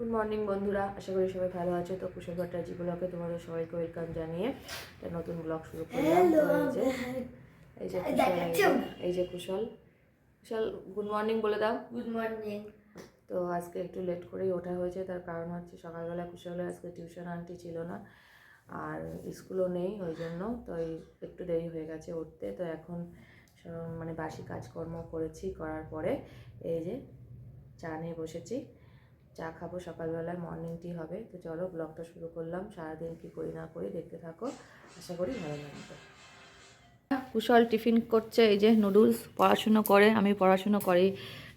Good morning বন্ধুরা, আশা করি সবাই ভালো আছে। তো কুশল ভট্টাচার্য ব্লগে তোমাদের সবাইকে ওয়েলকাম জানিয়ে একটা নতুন ব্লগ শুরু করলাম। তো এই যে কুশল কুশল গুড মর্নিং বলে দাও। Good morning. তো আজকে একটু লেট করেই ওঠা হয়েছে, তার কারণ হচ্ছে সকালবেলা কুশলের আজকে টিউশন আন্টি ছিল না আর স্কুলও নেই, ওই জন্য তো একটু দেরি হয়ে গেছে উঠতে। তো এখন মানে বাসি কাজকর্ম করার পরে এই যে চা নিয়ে বসেছি, চা খাবো সকালবেলায়, মর্নিং টি হবে। তো চলো ব্লগটা শুরু করলাম। সারাদিন কী করি না করি দেখতে থাকো, আশা করি ভালো লাগবে। কুশল টিফিন করছে, এই যে নুডলস, পড়াশুনো করে, আমি পড়াশুনো করি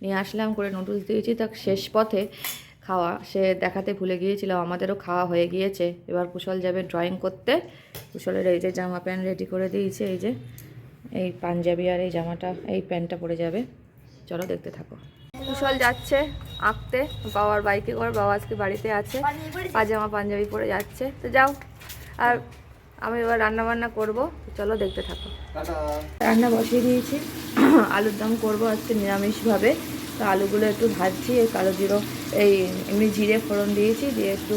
নিয়ে আসলাম, করে নুডলস দিয়েছি। তার শেষ পথে খাওয়া সে দেখাতে ভুলে গিয়েছিল, আমাদেরও খাওয়া হয়ে গিয়েছে। এবার কুশল যাবে ড্রয়িং করতে। কুশলের এই যে জামা প্যান্ট রেডি করে দিয়েছে, এই যে এই পাঞ্জাবি আর এই জামাটা, এই প্যান্টটা পরে যাবে। চলো দেখতে থাকো। কুশল যাচ্ছে আঁকতে বাবার বাইকে করে, বাবা আজকে বাড়িতে আছে, পাজামা পাঞ্জাবি পরে যাচ্ছে। তো যাও, আর আমি এবার রান্না বান্না করবো, চলো দেখতে থাকো। রান্না বসিয়ে দিয়েছি, আলুর দম করবো আজকে নিরামিষভাবে। তো আলুগুলো একটু ভাজছি, এই কালো জিরো এই এমনি জিরে ফোড়ন দিয়েছি, দিয়ে একটু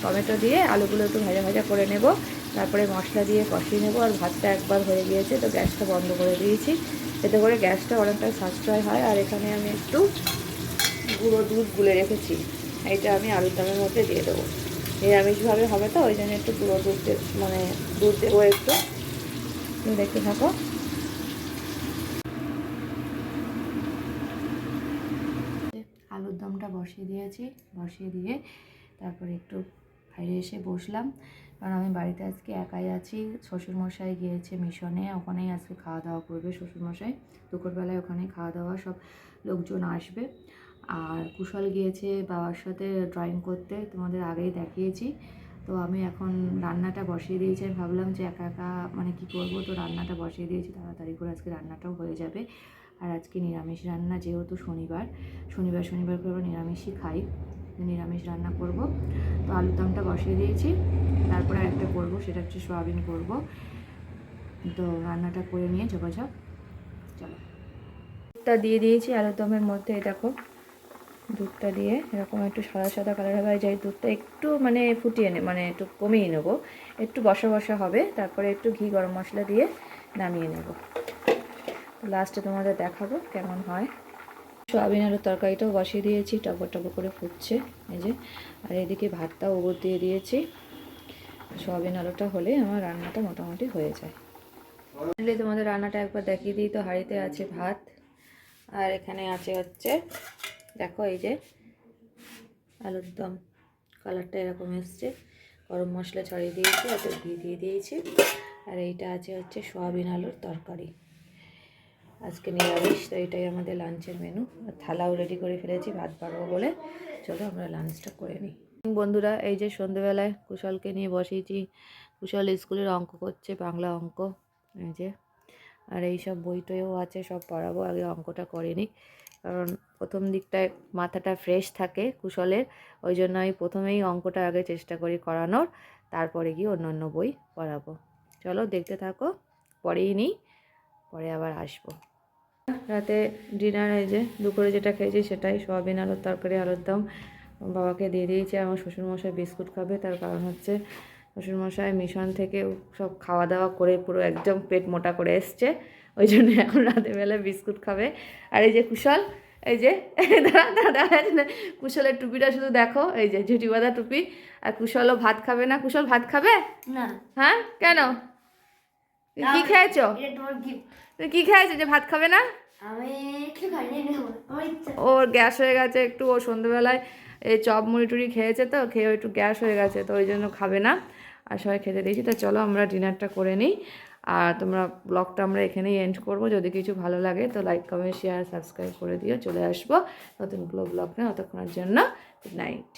টমেটো দিয়ে আলুগুলো একটু ভাজা ভাজা করে নেব, তারপরে মশলা দিয়ে কষিয়ে নেব। আর ভাতটা একবার হয়ে গিয়েছে, তো গ্যাসটা বন্ধ করে দিয়েছি, এতে করে গ্যাসটা অনেকটা সাশ্রয় হয়। আর এখানে আমি একটু গুঁড়ো দুধ গুলে রেখেছি, এটা আমি আলুর দমের মধ্যে দিয়ে দেবো। নিরামিষভাবে হবে তো, ওই জন্য একটু গুঁড়ো দুধ মানে দুধ দেবো একটু। তুমি দেখতে থাকো। আলুর দমটা বসিয়ে দিয়েছি, বসিয়ে দিয়ে তারপরে একটু বাইরে এসে বসলাম, কারণ আমি বাড়িতে আজকে একাই আছি। শ্বশুরমশাই গিয়েছে মিশনে, ওখানেই আজকে খাওয়া দাওয়া করবে শ্বশুরমশাই। দুপুরবেলায় ওখানেই খাওয়া দাওয়া, সব লোকজন আসবে। আর কুশল গিয়েছে বাবার সাথে ড্রয়িং করতে, তোমাদের আগেই দেখিয়েছি। তো আমি এখন রান্নাটা বসিয়ে দিয়েছি, আমি ভাবলাম যে একা একা মানে কী করবো, তো রান্নাটা বসিয়ে দিয়েছি তাড়াতাড়ি করে, আজকে রান্নাটাও হয়ে যাবে। আর আজকে নিরামিষ রান্না, যেহেতু শনিবার করে আমরা নিরামিষই খাই, নিরামিষ রান্না করব। তো আলুর দমটা বসিয়ে দিয়েছি, তারপরে একটা করব, সেটা হচ্ছে সোয়াবিন করব। তো রান্নাটা করে নিয়ে যোগাযোগ, চলো। দুধটা দিয়ে দিয়েছি আলুর দমের মধ্যে, দেখো দুধটা দিয়ে এরকম একটু সাদা সাদা কালার হবে। যাই দুধটা একটু মানে ফুটিয়ে মানে একটু কমিয়ে নেবো, একটু বসা বসা হবে, তারপরে একটু ঘি গরম মশলা দিয়ে নামিয়ে নেব। লাস্টে তোমাদের দেখাবো কেমন হয়। সোয়াবিন আলুর তরকারিটাও বসিয়ে দিয়েছি, টপর টপর করে ফুটছে এই যে। আর এদিকে ভাতটাও ওপর দিয়ে দিয়েছি। সোয়াবিন আলুটা হলে আমার রান্নাটা মোটামুটি হয়ে যায়। তোমাদের রান্নাটা একবার দেখিয়ে দিই। তো হাঁড়িতে আছে ভাত, আর এখানে আছে হচ্ছে দেখো এই যে আলুর দম, কালারটা এরকম এসছে। গরম মশলা ছড়িয়ে দিয়েছি, একটু ঘি দিয়ে দিয়েছি। আর এইটা আছে হচ্ছে সোয়াবিন আলুর তরকারি, আজকে নিরামিষ, তো এটাই আমাদের লাঞ্চের মেনু। আর থালাও রেডি করে ফেলেছি ভাত বাড়বো বলে। চলো আমরা লাঞ্চটা করে নিই। বন্ধুরা, এই যে সন্ধেবেলায় কুশলকে নিয়ে বসিয়েছি, কুশল স্কুলের অঙ্ক করছে, বাংলা অঙ্ক এই যে। আর এই সব বই টইও আছে, সব পড়াবো, আগে অঙ্কটা করে নিই, কারণ প্রথম দিকটায় মাথাটা ফ্রেশ থাকে কুশলের, ওই জন্য আমি প্রথমেই অঙ্কটা আগে চেষ্টা করি করানোর, তারপরে গিয়ে অন্য বই পড়াবো। চলো দেখতে থাকো, পরেই নিই, পরে আবার আসবো। রাতে ডিনার, এই যে দুপুরে যেটা খেয়েছি সেটাই, সোয়াবিন আলুর তরকারি, আলুর দম বাবাকে দিয়ে দিয়েছি। আমার শ্বশুরমশাই বিস্কুট খাবে, তার কারণ হচ্ছে শ্বশুরমশাই মিশন থেকে সব খাওয়া দাওয়া করে পুরো একদম পেট মোটা করে এসছে, ওই জন্য এখন রাতেরবেলা বিস্কুট খাবে। আর এই যে কুশল, এই যে দাদা কুশলের টুপিটা শুধু দেখো, এই যে ঝুটি বাঁধা টুপি। আর কুশলও ভাত খাবে না। কুশল ভাত খাবে না? হ্যাঁ, কেন? কি খেয়েছো? কি খেয়েছো যে ভাত খাবে না? ওর গ্যাস হয়ে গেছে একটু, ও সন্ধ্যেবেলায় এই চপ মুড়ি টুড়ি খেয়েছে, তো খেয়ে একটু গ্যাস হয়ে গেছে, তো ওই জন্য খাবে না। আর সবাই খেতে দিয়েছি। তো চলো আমরা ডিনারটা করে নিই, আর তোমরা ব্লগটা আমরা এখানেই এন্ড করবো। যদি কিছু ভালো লাগে তো লাইক কমেন্ট শেয়ার সাবস্ক্রাইব করে দিও। চলে আসবো নতুন ব্লগ নিয়ে, ততক্ষণের জন্য গুড নাইট।